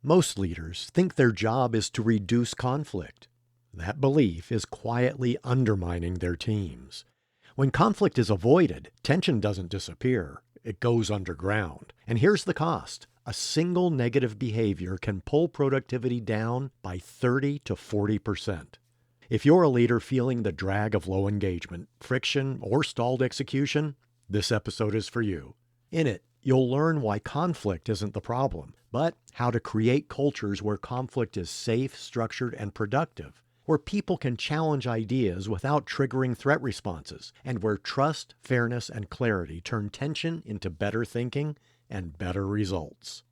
Most leaders think their job is to reduce conflict. That belief is quietly undermining their teams. When conflict is avoided, tension doesn't disappear. It goes underground. And here's the cost. A single negative behavior can pull productivity down by 30 to 40%. If you're a leader feeling the drag of low engagement, friction, or stalled execution, this episode is for you. In it, you'll learn why conflict isn't the problem, but how to create cultures where conflict is safe, structured, and productive, where people can challenge ideas without triggering threat responses, and where trust, fairness, and clarity turn tension into better thinking and better results.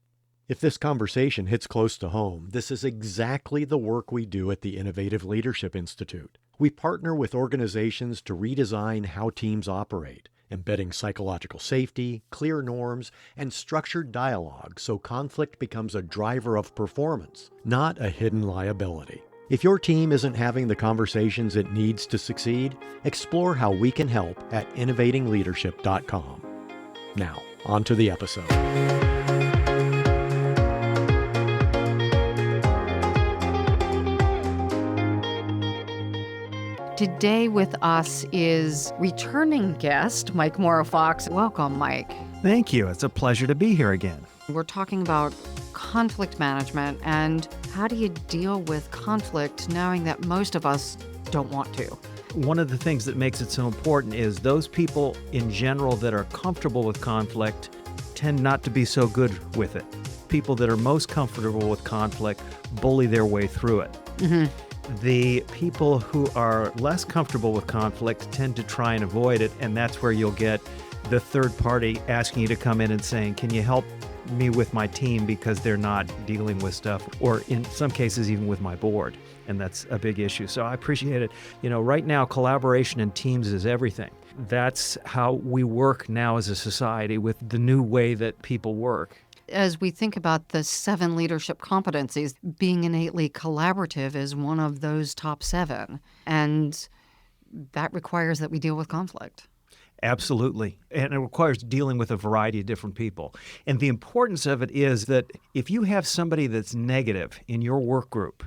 If this conversation hits close to home, this is exactly the work we do at the Innovative Leadership Institute. We partner with organizations to redesign how teams operate, embedding psychological safety, clear norms, and structured dialogue so conflict becomes a driver of performance, not a hidden liability. If your team isn't having the conversations it needs to succeed, explore how we can help at innovatingleadership.com. Now, on to the episode. Today with us is returning guest, Mike Morrow-Fox. Welcome, Mike. Thank you. It's a pleasure to be here again. We're talking about conflict management and how do you deal with conflict knowing that most of us don't want to. One of the things that makes it so important is those people in general that are comfortable with conflict tend not to be so good with it. People that are most comfortable with conflict bully their way through it. Mm-hmm. The people who are less comfortable with conflict tend to try and avoid it, and that's where you'll get the third party asking you to come in and saying, can you help me with my team because they're not dealing with stuff, or in some cases even with my board, and that's a big issue. So I appreciate it. Right now collaboration in teams is everything. That's how we work now as a society with the new way that people work. As we think about the 7 leadership competencies, being innately collaborative is one of those top 7. And that requires that we deal with conflict. Absolutely. And it requires dealing with a variety of different people. And the importance of it is that if you have somebody that's negative in your work group,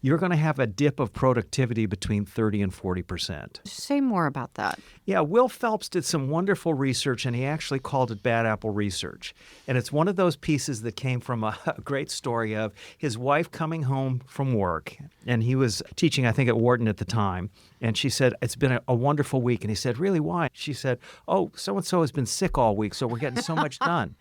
you're going to have a dip of productivity between 30 and 40%. Say more about that. Yeah, Will Phelps did some wonderful research, and he actually called it bad apple research. And it's one of those pieces that came from a great story of his wife coming home from work, and he was teaching, I think, at Wharton at the time. And she said, it's been a wonderful week. And he said, really, why? She said, oh, so-and-so has been sick all week, so we're getting so much done.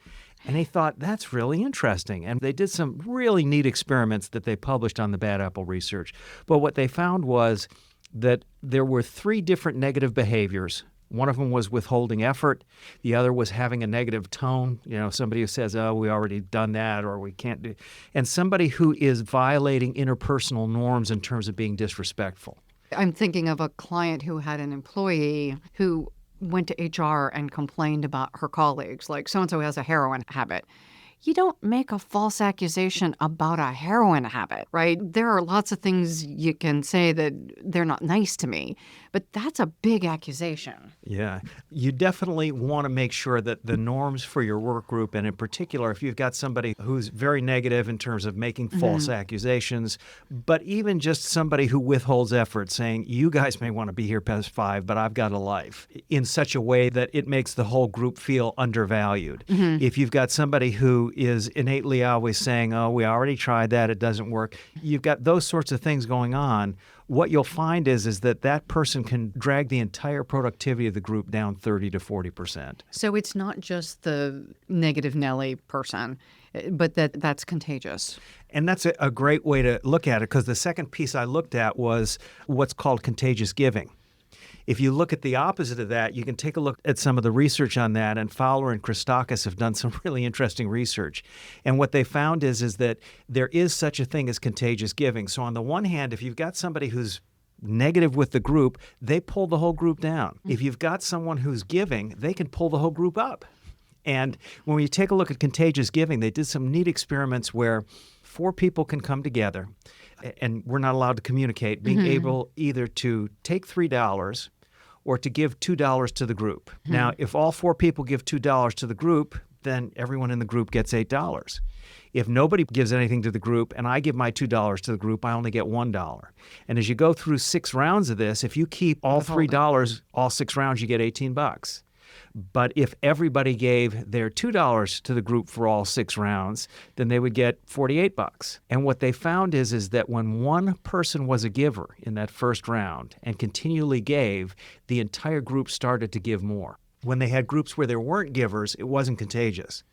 And he thought, that's really interesting. And they did some really neat experiments that they published on the Bad Apple research. But what they found was that there were 3 different negative behaviors. One of them was withholding effort. The other was having a negative tone. Somebody who says, oh, we already done that, or we can't do. And somebody who is violating interpersonal norms in terms of being disrespectful. I'm thinking of a client who had an employee who went to HR and complained about her colleagues, like so-and-so has a heroin habit. You don't make a false accusation about a heroin habit, right? There are lots of things you can say that they're not nice to me, but that's a big accusation. Yeah. You definitely want to make sure that the norms for your work group, and in particular, if you've got somebody who's very negative in terms of making false accusations, but even just somebody who withholds effort, saying, you guys may want to be here past 5, but I've got a life, in such a way that it makes the whole group feel undervalued. Mm-hmm. If you've got somebody who is innately always saying, oh, we already tried that, it doesn't work, you've got those sorts of things going on, what you'll find is that person can drag the entire productivity of the group down 30 to 40%. So it's not just the negative Nelly person, but that's contagious. And that's a great way to look at it, because the second piece I looked at was what's called contagious giving. If you look at the opposite of that, you can take a look at some of the research on that, and Fowler and Christakis have done some really interesting research. And what they found is that there is such a thing as contagious giving. So on the one hand, if you've got somebody who's negative with the group, they pull the whole group down. Mm-hmm. If you've got someone who's giving, they can pull the whole group up. And when you take a look at contagious giving, they did some neat experiments where 4 people can come together, and we're not allowed to communicate, being able either to take $3 or to give $2 to the group. Now, if all 4 people give $2 to the group, then everyone in the group gets $8. If nobody gives anything to the group and I give my $2 to the group, I only get $1. And as you go through 6 rounds of this, if you keep all $3, all 6 rounds, you get $18. But if everybody gave their $2 to the group for all 6 rounds, then they would get $48. And what they found is that when one person was a giver in that first round and continually gave, the entire group started to give more. When they had groups where there weren't givers, it wasn't contagious.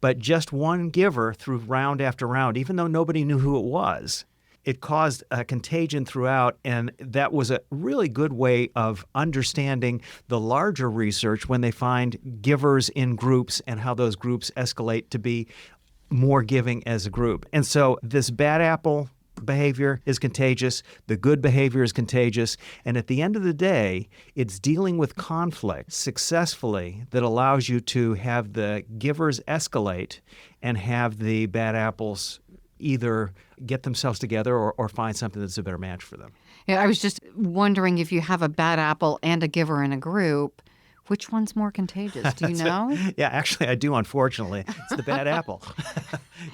But just one giver through round after round, even though nobody knew who it was, it caused a contagion throughout, and that was a really good way of understanding the larger research when they find givers in groups and how those groups escalate to be more giving as a group. And so this bad apple behavior is contagious, the good behavior is contagious, and at the end of the day, it's dealing with conflict successfully that allows you to have the givers escalate and have the bad apples either get themselves together or find something that's a better match for them. Yeah, I was just wondering if you have a bad apple and a giver in a group, which one's more contagious? Do you know? Yeah, actually, I do, unfortunately. It's the bad apple.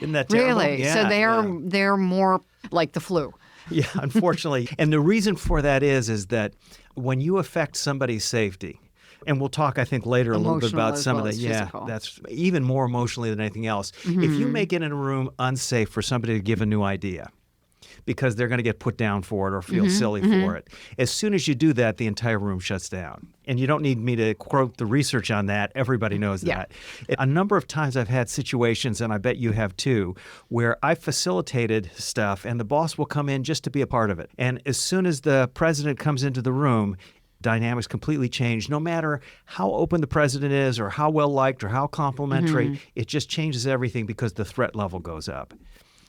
Isn't that terrible? Really? Yeah, so they're more like the flu. Yeah, unfortunately. And the reason for that is that when you affect somebody's safety, and we'll talk, I think, later a little bit about some of the, physical. That's even more emotionally than anything else. Mm-hmm. If you make it in a room unsafe for somebody to give a new idea, because they're going to get put down for it or feel silly for it. As soon as you do that, the entire room shuts down. And you don't need me to quote the research on that. Everybody knows that. A number of times I've had situations, and I bet you have too, where I facilitated stuff and the boss will come in just to be a part of it. And as soon as the president comes into the room, dynamics completely change. No matter how open the president is or how well liked or how complimentary, it just changes everything because the threat level goes up.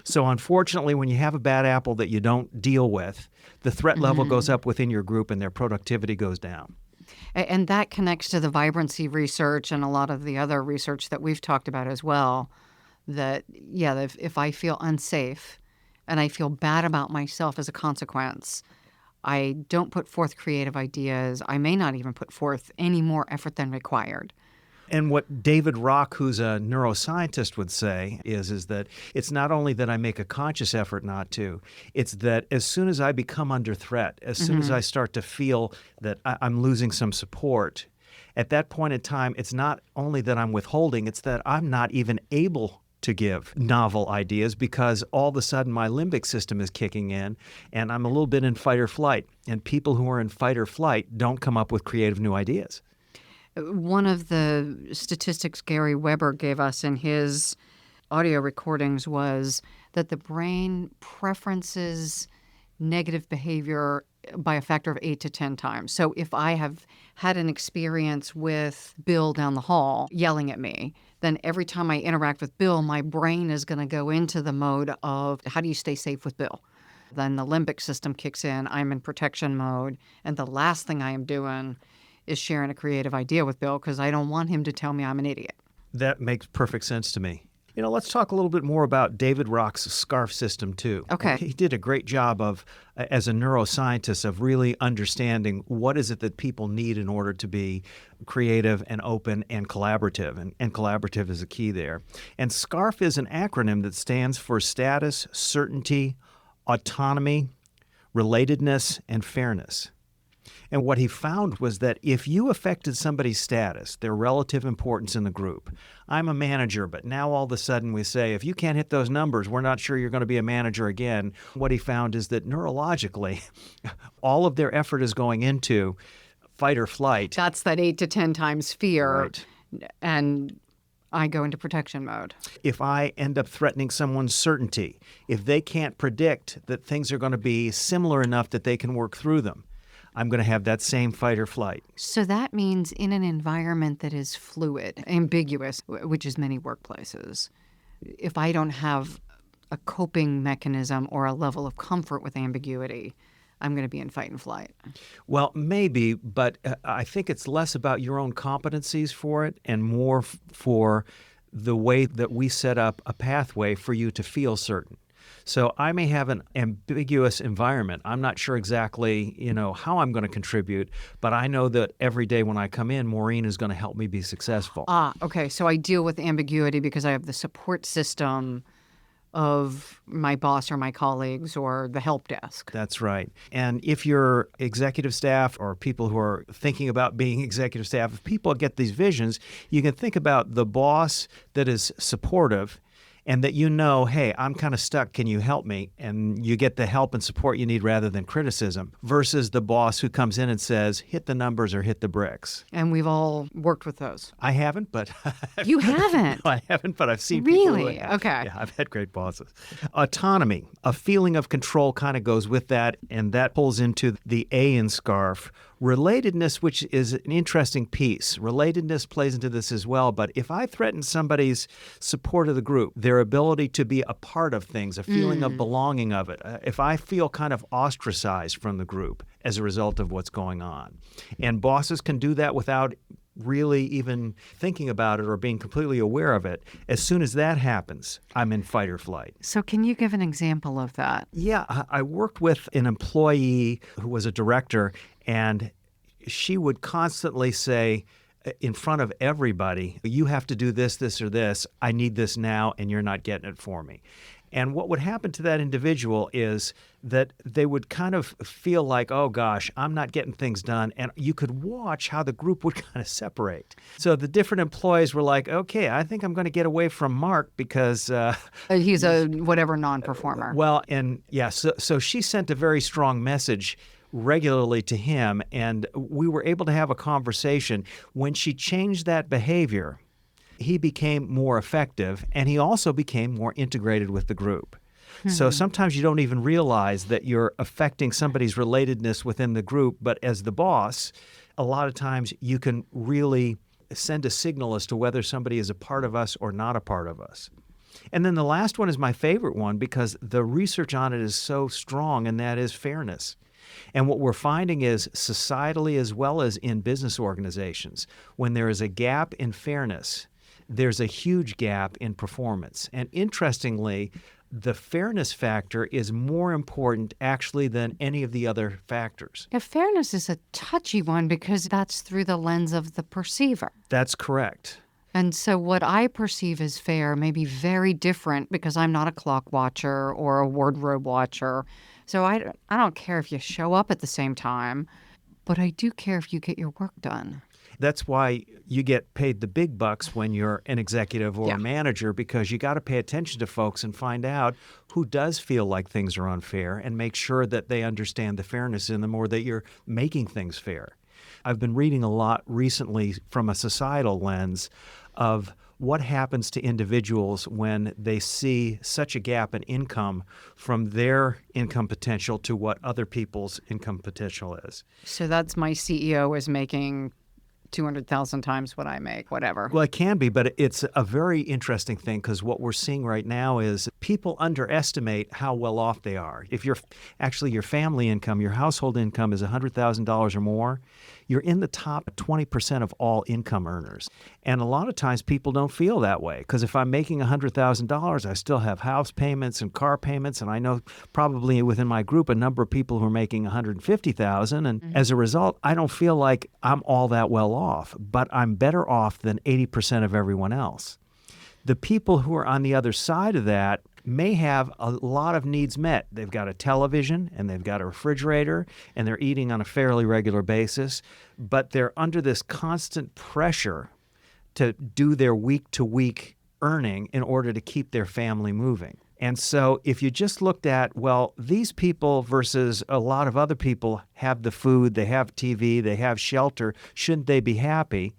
So unfortunately, when you have a bad apple that you don't deal with, the threat level goes up within your group and their productivity goes down. And that connects to the vibrancy research and a lot of the other research that we've talked about as well, that, if I feel unsafe and I feel bad about myself as a consequence, I don't put forth creative ideas. I may not even put forth any more effort than required. And what David Rock, who's a neuroscientist, would say is that it's not only that I make a conscious effort not to, it's that as soon as I become under threat, as soon as I start to feel that I'm losing some support, at that point in time, it's not only that I'm withholding, it's that I'm not even able to give novel ideas because all of a sudden my limbic system is kicking in and I'm a little bit in fight or flight. And people who are in fight or flight don't come up with creative new ideas. One of the statistics Gary Weber gave us in his audio recordings was that the brain preferences negative behavior by a factor of 8 to 10 times. So if I have had an experience with Bill down the hall yelling at me, then every time I interact with Bill, my brain is going to go into the mode of how do you stay safe with Bill? Then the limbic system kicks in. I'm in protection mode. And the last thing I am doing is sharing a creative idea with Bill because I don't want him to tell me I'm an idiot. That makes perfect sense to me. Let's talk a little bit more about David Rock's SCARF system, too. Okay. He did a great job of, as a neuroscientist, of really understanding what is it that people need in order to be creative and open and collaborative. And collaborative is a key there. And SCARF is an acronym that stands for status, certainty, autonomy, relatedness, and fairness. And what he found was that if you affected somebody's status, their relative importance in the group, I'm a manager, but now all of a sudden we say, if you can't hit those numbers, we're not sure you're going to be a manager again. What he found is that neurologically, all of their effort is going into fight or flight. That's that 8 to 10 times fear. Right. And I go into protection mode. If I end up threatening someone's certainty, if they can't predict that things are going to be similar enough that they can work through them, I'm going to have that same fight or flight. So that means in an environment that is fluid, ambiguous, which is many workplaces, if I don't have a coping mechanism or a level of comfort with ambiguity, I'm going to be in fight and flight. Well, maybe, but I think it's less about your own competencies for it and more for the way that we set up a pathway for you to feel certain. So I may have an ambiguous environment. I'm not sure exactly, how I'm going to contribute, but I know that every day when I come in, Maureen is going to help me be successful. Okay. So I deal with ambiguity because I have the support system of my boss or my colleagues or the help desk. That's right. And if you're executive staff or people who are thinking about being executive staff, if people get these visions, you can think about the boss that is supportive and that hey, I'm kind of stuck. Can you help me? And you get the help and support you need rather than criticism, versus the boss who comes in and says, hit the numbers or hit the bricks. And we've all worked with those. I haven't, but You haven't? No, I haven't, but I've seen people who Really? have. Okay. Yeah, I've had great bosses. Autonomy, a feeling of control kind of goes with that, and that pulls into the A in SCARF. Relatedness, which is an interesting piece. Relatedness plays into this as well, but if I threaten somebody's support of the group, their ability to be a part of things, a feeling of belonging of it, if I feel kind of ostracized from the group as a result of what's going on, and bosses can do that without really even thinking about it or being completely aware of it, as soon as that happens, I'm in fight or flight. So can you give an example of that? Yeah, I worked with an employee who was a director, and she would constantly say in front of everybody, you have to do this, this, or this. I need this now, and you're not getting it for me. And what would happen to that individual is that they would kind of feel like, oh gosh, I'm not getting things done. And you could watch how the group would kind of separate. So the different employees were like, okay, I think I'm going to get away from Mark because He's a whatever non-performer. well, and yeah, so she sent a very strong message regularly to him, and we were able to have a conversation. When she changed that behavior, he became more effective, and he also became more integrated with the group. So sometimes you don't even realize that you're affecting somebody's relatedness within the group, but as the boss, a lot of times you can really send a signal as to whether somebody is a part of us or not a part of us. And then the last one is my favorite one because the research on it is so strong, and that is fairness. And what we're finding is societally as well as in business organizations, when there is a gap in fairness, there's a huge gap in performance. And interestingly, the fairness factor is more important actually than any of the other factors. Yeah, fairness is a touchy one because that's through the lens of the perceiver. That's correct. And so what I perceive as fair may be very different because I'm not a clock watcher or a wardrobe watcher. So I don't care if you show up at the same time, but I do care if you get your work done. That's why you get paid the big bucks when you're an executive or a manager, because you got to pay attention to folks and find out who does feel like things are unfair and make sure that they understand the fairness in them or that you're making things fair. I've been reading a lot recently from a societal lens of what happens to individuals when they see such a gap in income from their income potential to what other people's income potential is. So that's my CEO is making 200,000 times what I make, whatever. Well, it can be, but it's a very interesting thing because what we're seeing right now is people underestimate how well off they are. If you're actually your family income, your household income is $100,000 or more, you're in the top 20% of all income earners. And a lot of times people don't feel that way because if I'm making $100,000, I still have house payments and car payments. And I know probably within my group a number of people who are making $150,000. And as a result, I don't feel like I'm all that well off, but I'm better off than 80% of everyone else. The people who are on the other side of that may have a lot of needs met. They've got a television and they've got a refrigerator and they're eating on a fairly regular basis, but they're under this constant pressure to do their week-to-week earning in order to keep their family moving. And so if you just looked at, well, these people versus a lot of other people have the food, they have TV, they have shelter, shouldn't they be happy?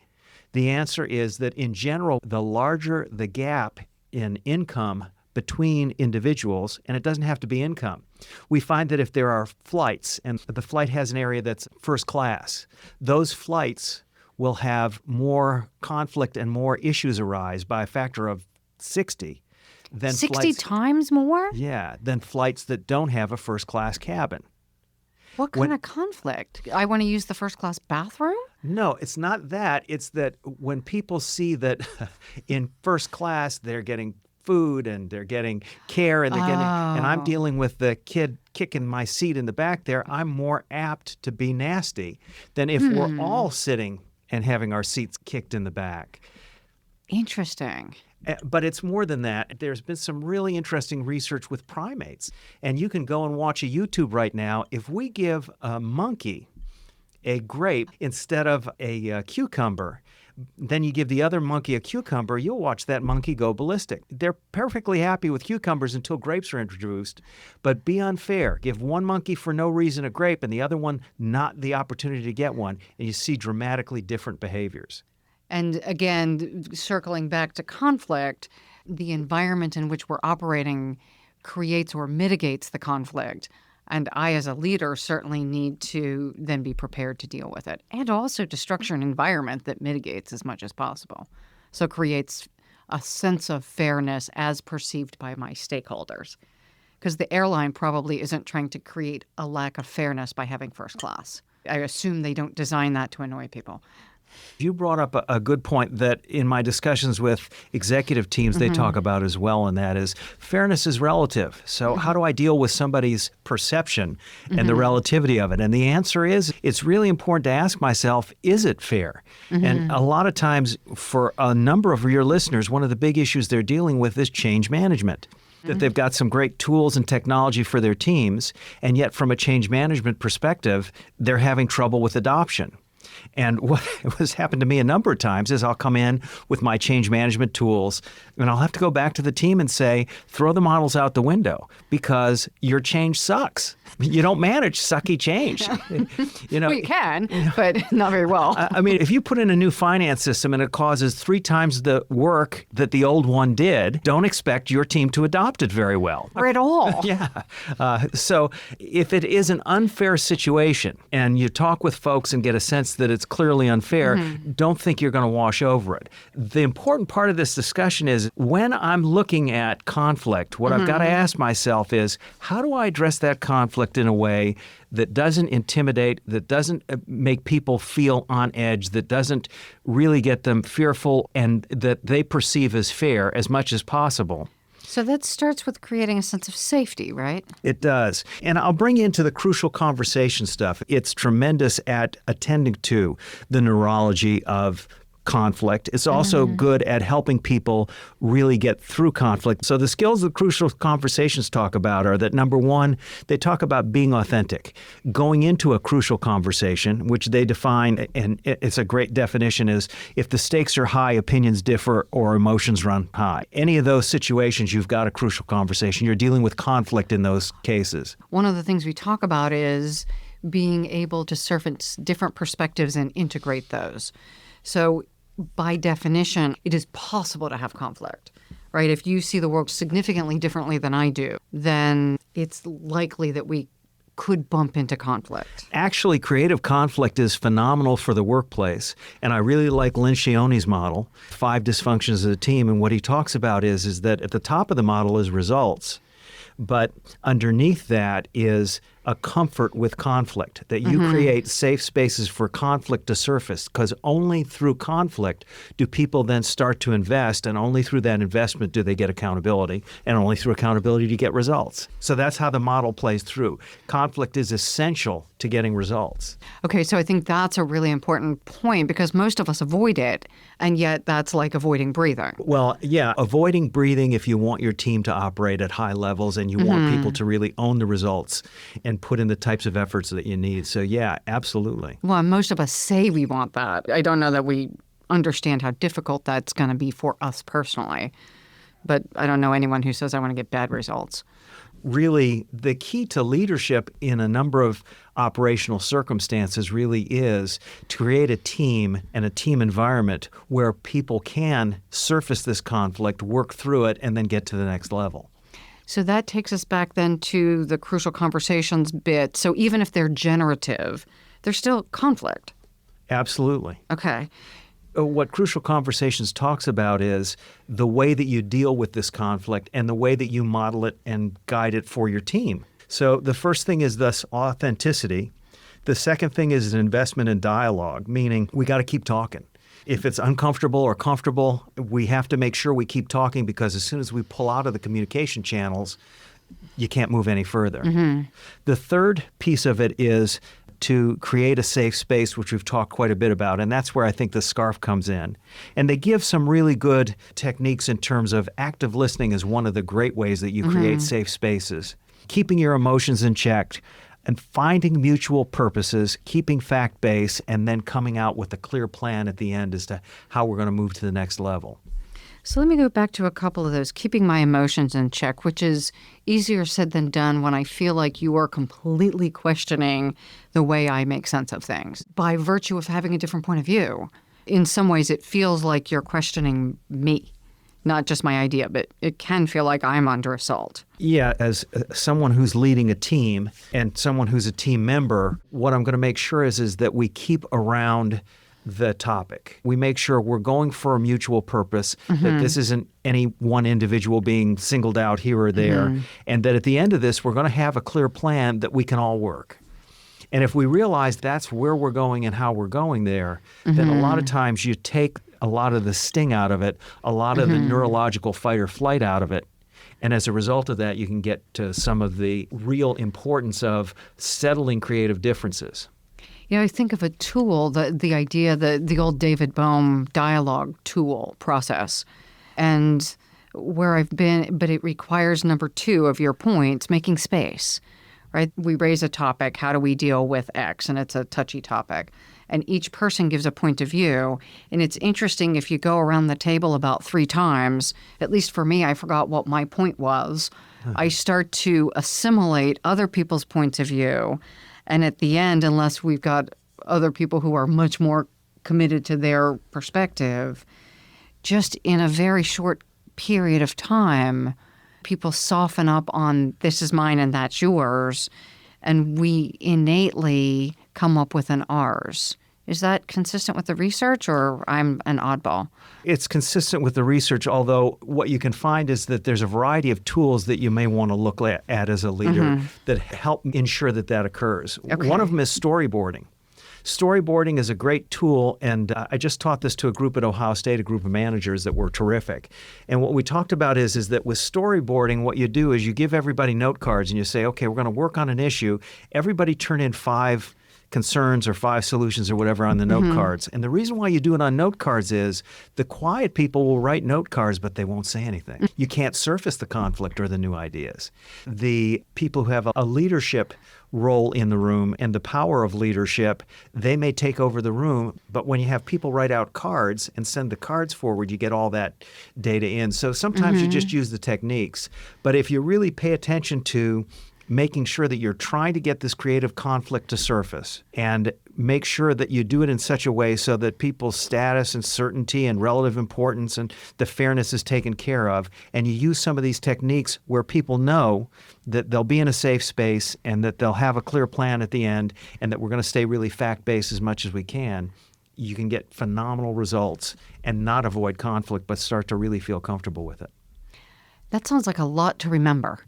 The answer is that in general, the larger the gap in income between individuals, and it doesn't have to be income. We find that if there are flights and the flight has an area that's first class, those flights will have more conflict and more issues arise by a factor of 60 than 60 times more? Yeah, than flights that don't have a first class cabin. What kind of conflict? I want to use the first class bathroom? No, it's not that. It's that when people see that in first class they're getting food and they're getting care and they're getting, and I'm dealing with the kid kicking my seat in the back there, I'm more apt to be nasty than if we're all sitting and having our seats kicked in the back. Interesting. But it's more than that. There's been some really interesting research with primates. And you can go and watch a YouTube right now. If we give a monkey a grape instead of a cucumber, then you give the other monkey a cucumber, you'll watch that monkey go ballistic. They're perfectly happy with cucumbers until grapes are introduced. But be unfair. Give one monkey for no reason a grape and the other one not the opportunity to get one, and you see dramatically different behaviors. And again, circling back to conflict, the environment in which we're operating creates or mitigates the conflict. And I, as a leader, certainly need to then be prepared to deal with it. And also to structure an environment that mitigates as much as possible. So creates a sense of fairness as perceived by my stakeholders. Because the airline probably isn't trying to create a lack of fairness by having first class. I assume they don't design that to annoy people. You brought up a good point that in my discussions with executive teams, they talk about as well, and that is fairness is relative. So how do I deal with somebody's perception and the relativity of it? And the answer is, it's really important to ask myself, is it fair? And a lot of times for a number of your listeners, one of the big issues they're dealing with is change management. That they've got some great tools and technology for their teams, and yet from a change management perspective, they're having trouble with adoption. And what has happened to me a number of times is I'll come in with my change management tools and I'll have to go back to the team and say, throw the models out the window because your change sucks. You don't manage sucky change. Well, you can, but not very well. I mean, if you put in a new finance system and it causes 3 times the work that the old one did, don't expect your team to adopt it very well. Or at all. Yeah. So if it is an unfair situation and you talk with folks and get a sense that it's clearly unfair, don't think you're going to wash over it. The important part of this discussion is when I'm looking at conflict, what I've got to ask myself is, how do I address that conflict in a way that doesn't intimidate, that doesn't make people feel on edge, that doesn't really get them fearful, and that they perceive as fair as much as possible? So that starts with creating a sense of safety, right? It does. And I'll bring you into the crucial conversation stuff. It's tremendous at attending to the neurology of conflict. It's also good at helping people really get through conflict. So the skills that crucial conversations talk about are that, number one, they talk about being authentic. Going into a crucial conversation, which they define, and it's a great definition, is if the stakes are high, opinions differ, or emotions run high. Any of those situations, you've got a crucial conversation. You're dealing with conflict in those cases. One of the things we talk about is being able to surface different perspectives and integrate those. So by definition, it is possible to have conflict, right? If you see the world significantly differently than I do, then it's likely that we could bump into conflict. Actually, creative conflict is phenomenal for the workplace. And I really like Lencioni's model, 5 dysfunctions of the team. And what he talks about is that at the top of the model is results. But underneath that is a comfort with conflict, that you create safe spaces for conflict to surface, because only through conflict do people then start to invest, and only through that investment do they get accountability, and only through accountability do you get results. So that's how the model plays through. Conflict is essential to getting results. Okay, so I think that's a really important point because most of us avoid it, and yet that's like avoiding breathing. Well, yeah, avoiding breathing if you want your team to operate at high levels and you want people to really own the results and put in the types of efforts that you need. So yeah, absolutely. Well, most of us say we want that. I don't know that we understand how difficult that's going to be for us personally, but I don't know anyone who says I want to get bad results. Really, the key to leadership in a number of operational circumstances really is to create a team and a team environment where people can surface this conflict, work through it, and then get to the next level. So that takes us back then to the crucial conversations bit. So even if they're generative, there's still conflict. Absolutely. Okay. What Crucial Conversations talks about is the way that you deal with this conflict and the way that you model it and guide it for your team. So the first thing is thus authenticity. The second thing is an investment in dialogue, meaning we got to keep talking. If it's uncomfortable or comfortable, we have to make sure we keep talking, because as soon as we pull out of the communication channels, you can't move any further. The third piece of it is to create a safe space, which we've talked quite a bit about, and that's where I think the scarf comes in. And they give some really good techniques in terms of active listening is one of the great ways that you create safe spaces. Keeping your emotions in check and finding mutual purposes, keeping fact-based, and then coming out with a clear plan at the end as to how we're going to move to the next level. So let me go back to a couple of those. Keeping my emotions in check, which is easier said than done when I feel like you are completely questioning the way I make sense of things by virtue of having a different point of view. In some ways, it feels like you're questioning me, not just my idea, but it can feel like I'm under assault. Yeah, as someone who's leading a team and someone who's a team member, what I'm going to make sure is that we keep around the topic. We make sure we're going for a mutual purpose, that this isn't any one individual being singled out here or there, and that at the end of this, we're going to have a clear plan that we can all work. And if we realize that's where we're going and how we're going there, then a lot of times you take a lot of the sting out of it, a lot of the neurological fight or flight out of it. And as a result of that, you can get to some of the real importance of settling creative differences. You know, I think of a tool, the idea, the old David Bohm dialogue tool process, and where I've been, but it requires number 2 of your points, making space, right? We raise a topic, how do we deal with X? And it's a touchy topic. And each person gives a point of view. And it's interesting if you go around the table about 3 times, at least for me, I forgot what my point was. I start to assimilate other people's points of view. And at the end, unless we've got other people who are much more committed to their perspective, just in a very short period of time, people soften up on this is mine and that's yours, and we innately come up with an ours. Is that consistent with the research, or I'm an oddball? It's consistent with the research, although what you can find is that there's a variety of tools that you may want to look at as a leader that help ensure that that occurs. Okay. One of them is storyboarding. Storyboarding is a great tool, and I just taught this to a group at Ohio State, a group of managers that were terrific. And what we talked about is that with storyboarding, what you do is you give everybody note cards and you say, okay, we're going to work on an issue. Everybody turn in 5 concerns or 5 solutions or whatever on the note cards. And the reason why you do it on note cards is the quiet people will write note cards, but they won't say anything. You can't surface the conflict or the new ideas. The people who have a leadership role in the room and the power of leadership, they may take over the room, but when you have people write out cards and send the cards forward, you get all that data in. So sometimes you just use the techniques. But if you really pay attention to making sure that you're trying to get this creative conflict to surface and make sure that you do it in such a way so that people's status and certainty and relative importance and the fairness is taken care of, and you use some of these techniques where people know that they'll be in a safe space and that they'll have a clear plan at the end and that we're going to stay really fact-based as much as we can, you can get phenomenal results and not avoid conflict but start to really feel comfortable with it. That sounds like a lot to remember.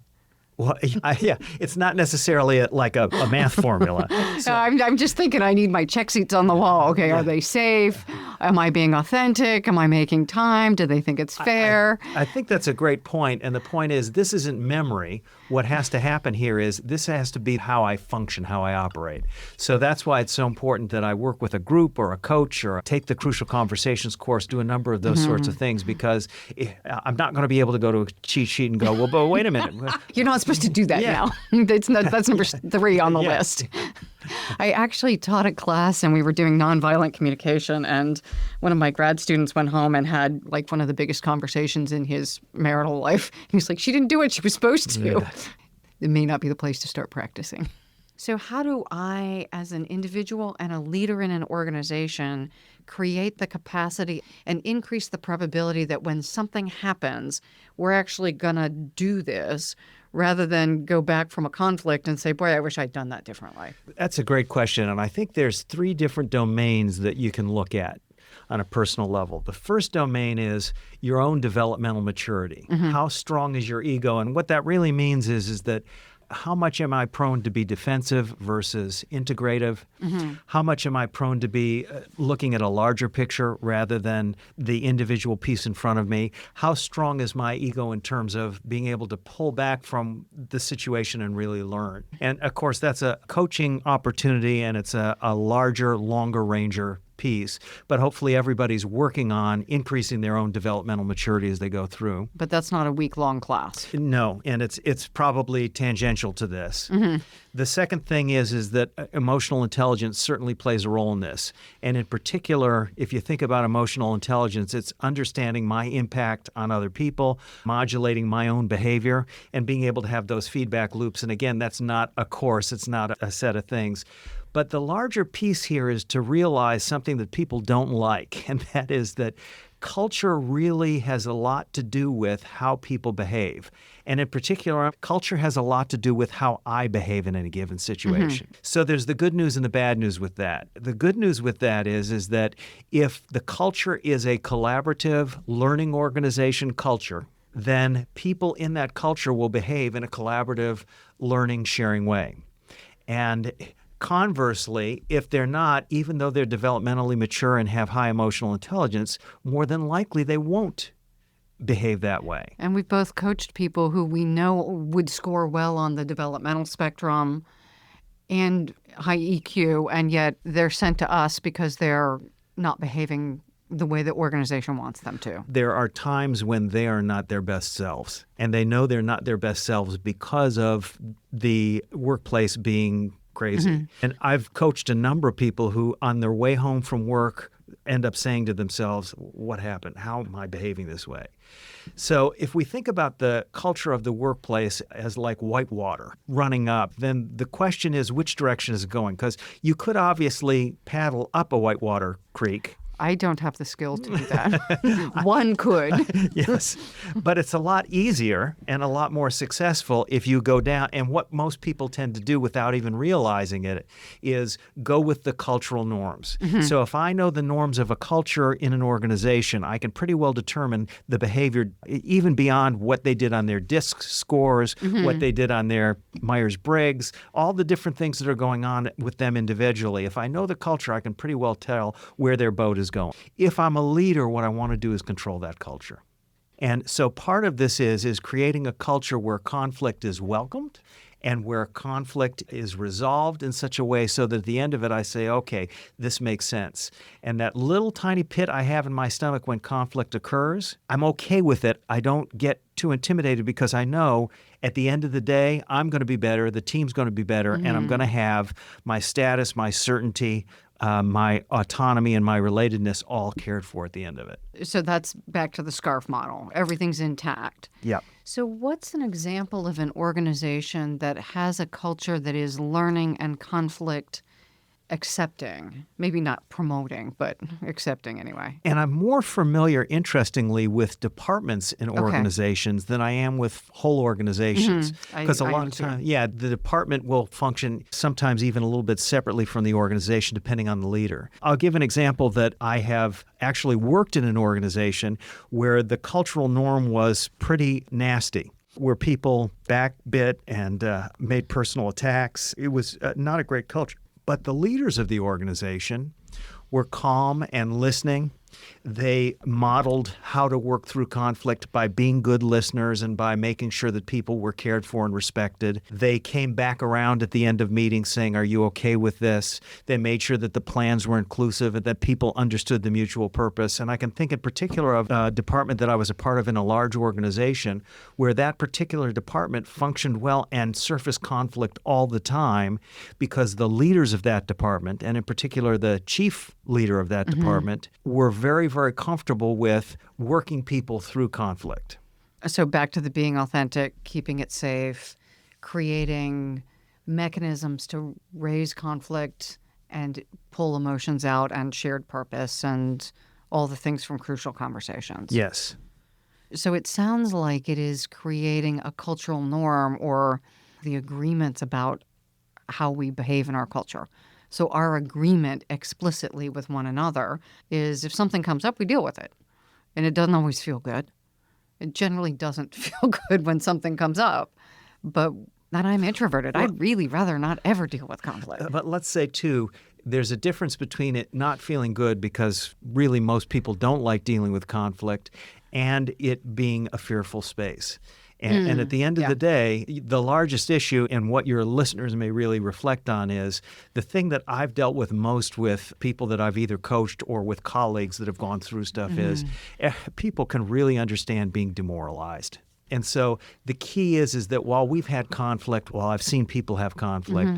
Well, yeah, it's not necessarily like a math formula. So I'm just thinking I need my check seats on the wall. Okay, are they safe? Am I being authentic? Am I making time? Do they think it's fair? I think that's a great point. And the point is, this isn't memory. What has to happen here is this has to be how I function, how I operate. So that's why it's so important that I work with a group or a coach or take the Crucial Conversations course, do a number of those sorts of things, because I'm not going to be able to go to a cheat sheet and go, well, but wait a minute. You're not supposed to do that now. That's number 3 on the list. I actually taught a class and we were doing nonviolent communication, and one of my grad students went home and had like one of the biggest conversations in his marital life. He was like, she didn't do what she was supposed to. Yeah. It may not be the place to start practicing. So how do I, as an individual and a leader in an organization, create the capacity and increase the probability that when something happens, we're actually going to do this rather than go back from a conflict and say, boy, I wish I'd done that differently? That's a great question. And I think there's 3 different domains that you can look at on a personal level. The first domain is your own developmental maturity. How strong is your ego? And what that really means is that how much am I prone to be defensive versus integrative? How much am I prone to be looking at a larger picture rather than the individual piece in front of me? How strong is my ego in terms of being able to pull back from the situation and really learn? And of course, that's a coaching opportunity, and it's a larger, longer ranger piece, but hopefully everybody's working on increasing their own developmental maturity as they go through. But that's not a week-long class. No, and it's probably tangential to this. The second thing is that emotional intelligence certainly plays a role in this. And in particular, if you think about emotional intelligence, it's understanding my impact on other people, modulating my own behavior, and being able to have those feedback loops. And again, that's not a course, it's not a set of things. But the larger piece here is to realize something that people don't like, and that is that culture really has a lot to do with how people behave. And in particular, culture has a lot to do with how I behave in any given situation. So there's the good news and the bad news with that. The good news with that is that if the culture is a collaborative learning organization culture, then people in that culture will behave in a collaborative learning, sharing way. And conversely, if they're not, even though they're developmentally mature and have high emotional intelligence, more than likely they won't behave that way. And we've both coached people who we know would score well on the developmental spectrum and high EQ, and yet they're sent to us because they're not behaving the way the organization wants them to. There are times when they are not their best selves, and they know they're not their best selves because of the workplace being crazy. And I've coached a number of people who, on their way home from work, end up saying to themselves, what happened? How am I behaving this way? So if we think about the culture of the workplace as like white water running up, then the question is, which direction is it going? Because you could obviously paddle up a whitewater creek. I don't have the skill to do that. One could. Yes, but it's a lot easier and a lot more successful if you go down. And what most people tend to do without even realizing it is go with the cultural norms. So if I know the norms of a culture in an organization, I can pretty well determine the behavior even beyond what they did on their DISC scores, what they did on their Myers-Briggs, all the different things that are going on with them individually. If I know the culture, I can pretty well tell where their boat is going. If I'm a leader, what I want to do is control that culture. And so part of this is creating a culture where conflict is welcomed and where conflict is resolved in such a way so that at the end of it I say, okay, this makes sense. And that little tiny pit I have in my stomach when conflict occurs, I'm okay with it. I don't get too intimidated because I know at the end of the day, I'm going to be better, the team's going to be better, and I'm going to have my status, my certainty, my autonomy and my relatedness all cared for at the end of it. So that's back to the SCARF model. Everything's intact. Yep. So what's an example of an organization that has a culture that is learning and conflict accepting? Maybe not promoting, but accepting anyway. And I'm more familiar, interestingly, with departments in organizations than I am with whole organizations. Because a lot of times, the department will function sometimes even a little bit separately from the organization, depending on the leader. I'll give an example that I have actually worked in an organization where the cultural norm was pretty nasty, where people backbit and made personal attacks. It was not a great culture. But the leaders of the organization were calm and listening. They modeled how to work through conflict by being good listeners and by making sure that people were cared for and respected. They came back around at the end of meetings saying, are you okay with this? They made sure that the plans were inclusive and that people understood the mutual purpose. And I can think in particular of a department that I was a part of in a large organization where that particular department functioned well and surfaced conflict all the time because the leaders of that department, and in particular the chief leader of that department, were very, very comfortable with working people through conflict. So back to the being authentic, keeping it safe, creating mechanisms to raise conflict and pull emotions out and shared purpose and all the things from crucial conversations. Yes. So it sounds like it is creating a cultural norm or the agreements about how we behave in our culture. So our agreement explicitly with one another is if something comes up, we deal with it. And it doesn't always feel good. It generally doesn't feel good when something comes up. But And I'm introverted. I'd really rather not ever deal with conflict. But let's say, too, there's a difference between it not feeling good because really most people don't like dealing with conflict and it being a fearful space. And at the end of the day, the largest issue, and what your listeners may really reflect on, is the thing that I've dealt with most with people that I've either coached or with colleagues that have gone through stuff is people can really understand being demoralized. And so the key is that while we've had conflict, while I've seen people have conflict,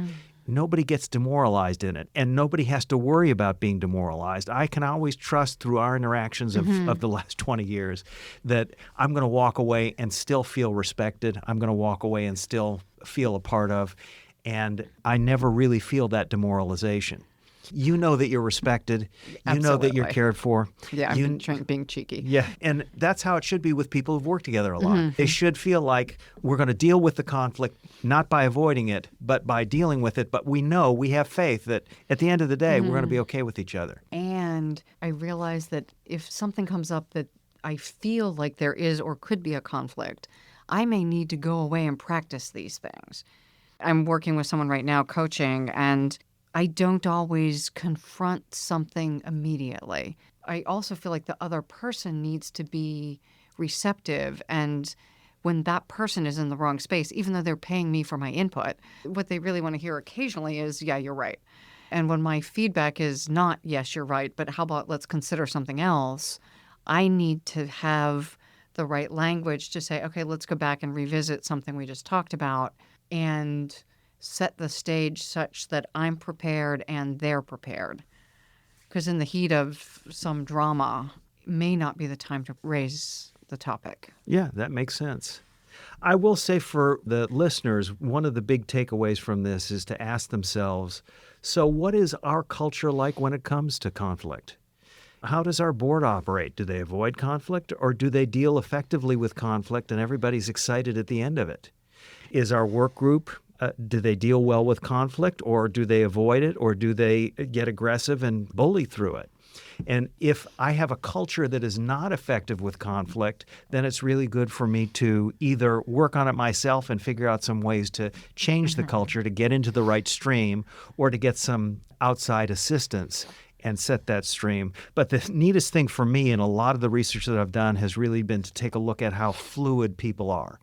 nobody gets demoralized in it, and nobody has to worry about being demoralized. I can always trust through our interactions of the last 20 years that I'm going to walk away and still feel respected. I'm going to walk away and still feel a part of, and I never really feel that demoralization. You know that you're respected. You know that you're cared for. Yeah, I'm being cheeky. Yeah, and that's how it should be with people who've worked together a lot. They should feel like we're going to deal with the conflict, not by avoiding it, but by dealing with it. But we know, we have faith that at the end of the day, we're going to be okay with each other. And I realize that if something comes up that I feel like there is or could be a conflict, I may need to go away and practice these things. I'm working with someone right now, coaching, and I don't always confront something immediately. I also feel like the other person needs to be receptive, and when that person is in the wrong space, even though they're paying me for my input, what they really want to hear occasionally is, yeah, you're right. And when my feedback is not, yes, you're right, but how about let's consider something else, I need to have the right language to say, okay, let's go back and revisit something we just talked about and set the stage such that I'm prepared and they're prepared. Because in the heat of some drama, may not be the time to raise the topic. Yeah, that makes sense. I will say for the listeners, one of the big takeaways from this is to ask themselves, so what is our culture like when it comes to conflict? How does our board operate? Do they avoid conflict, or do they deal effectively with conflict and everybody's excited at the end of it? Is our work group, do they deal well with conflict, or do they avoid it, or do they get aggressive and bully through it? And if I have a culture that is not effective with conflict, then it's really good for me to either work on it myself and figure out some ways to change the culture to get into the right stream, or to get some outside assistance and set that stream. But the neatest thing for me in a lot of the research that I've done has really been to take a look at how fluid people are.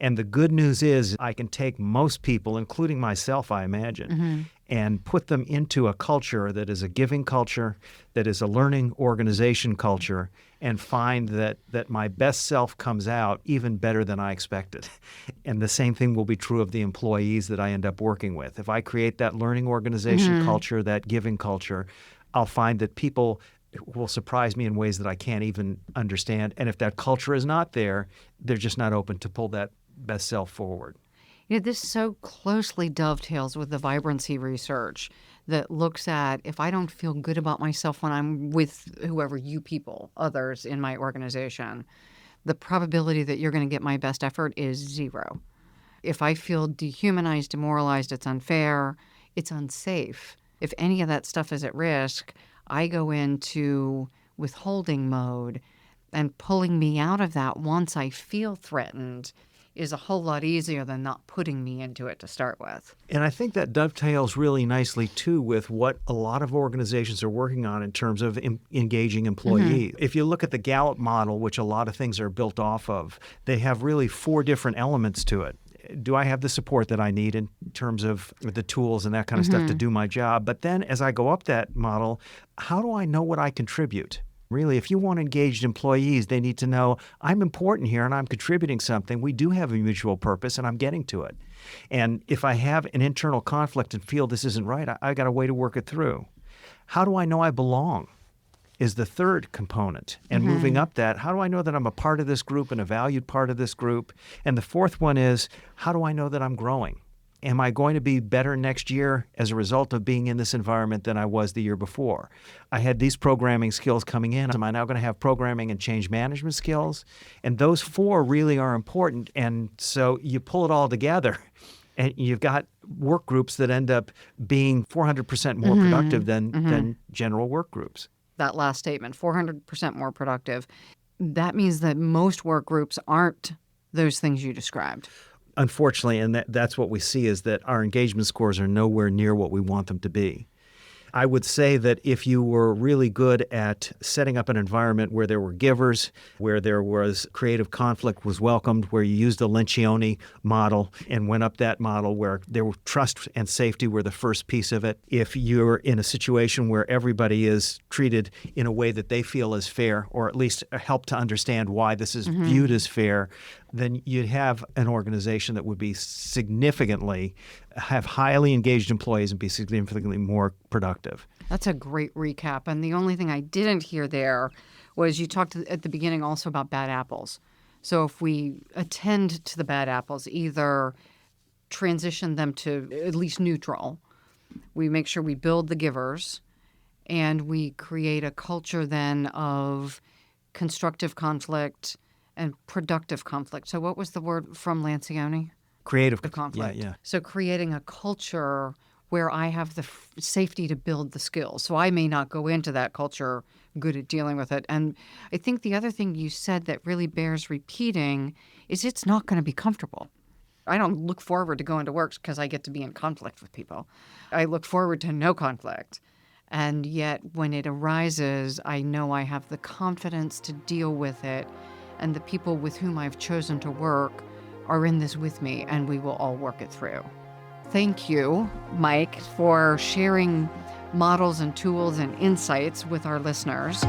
And the good news is I can take most people, including myself, I imagine, and put them into a culture that is a giving culture, that is a learning organization culture, and find that my best self comes out even better than I expected. And the same thing will be true of the employees that I end up working with. If I create that learning organization culture, that giving culture, I'll find that people will surprise me in ways that I can't even understand. And if that culture is not there, they're just not open to pull that best self forward. You know, this so closely dovetails with the vibrancy research that looks at if I don't feel good about myself when I'm with whoever you people, others in my organization, the probability that you're going to get my best effort is zero. If I feel dehumanized, demoralized, it's unfair, it's unsafe. If any of that stuff is at risk, I go into withholding mode, and pulling me out of that once I feel threatened is a whole lot easier than not putting me into it to start with. And I think that dovetails really nicely, too, with what a lot of organizations are working on in terms of engaging employees. If you look at the Gallup model, which a lot of things are built off of, they have really 4 different elements to it. Do I have the support that I need in terms of the tools and that kind of stuff to do my job? But then as I go up that model, how do I know what I contribute? Really, if you want engaged employees, they need to know I'm important here and I'm contributing something. We do have a mutual purpose and I'm getting to it. And if I have an internal conflict and feel this isn't right, I got a way to work it through. How do I know I belong is the third component. And moving up that, how do I know that I'm a part of this group and a valued part of this group? And the fourth one is, how do I know that I'm growing? Am I going to be better next year as a result of being in this environment than I was the year before? I had these programming skills coming in. Am I now going to have programming and change management skills? And those 4 really are important. And so you pull it all together, and you've got work groups that end up being 400% more productive than general work groups. That last statement, 400% more productive, that means that most work groups aren't those things you described. unfortunately, and that's what we see, is that our engagement scores are nowhere near what we want them to be. I would say that if you were really good at setting up an environment where there were givers, where there was creative conflict was welcomed, where you used a Lencioni model and went up that model, where there were trust and safety were the first piece of it. If you're in a situation where everybody is treated in a way that they feel is fair, or at least help to understand why this is viewed as fair, then you'd have an organization that would be have highly engaged employees and be significantly more productive. That's a great recap. And the only thing I didn't hear there was you talked at the beginning also about bad apples. So if we attend to the bad apples, either transition them to at least neutral, we make sure we build the givers, and we create a culture then of constructive conflict and productive conflict. So what was the word from Lencioni? Creative conflict. Yeah. So creating a culture where I have the safety to build the skills. So I may not go into that culture good at dealing with it. And I think the other thing you said that really bears repeating is it's not going to be comfortable. I don't look forward to going to work because I get to be in conflict with people. I look forward to no conflict. And yet when it arises, I know I have the confidence to deal with it. And the people with whom I've chosen to work are in this with me, and we will all work it through. Thank you, Mike, for sharing models and tools and insights with our listeners.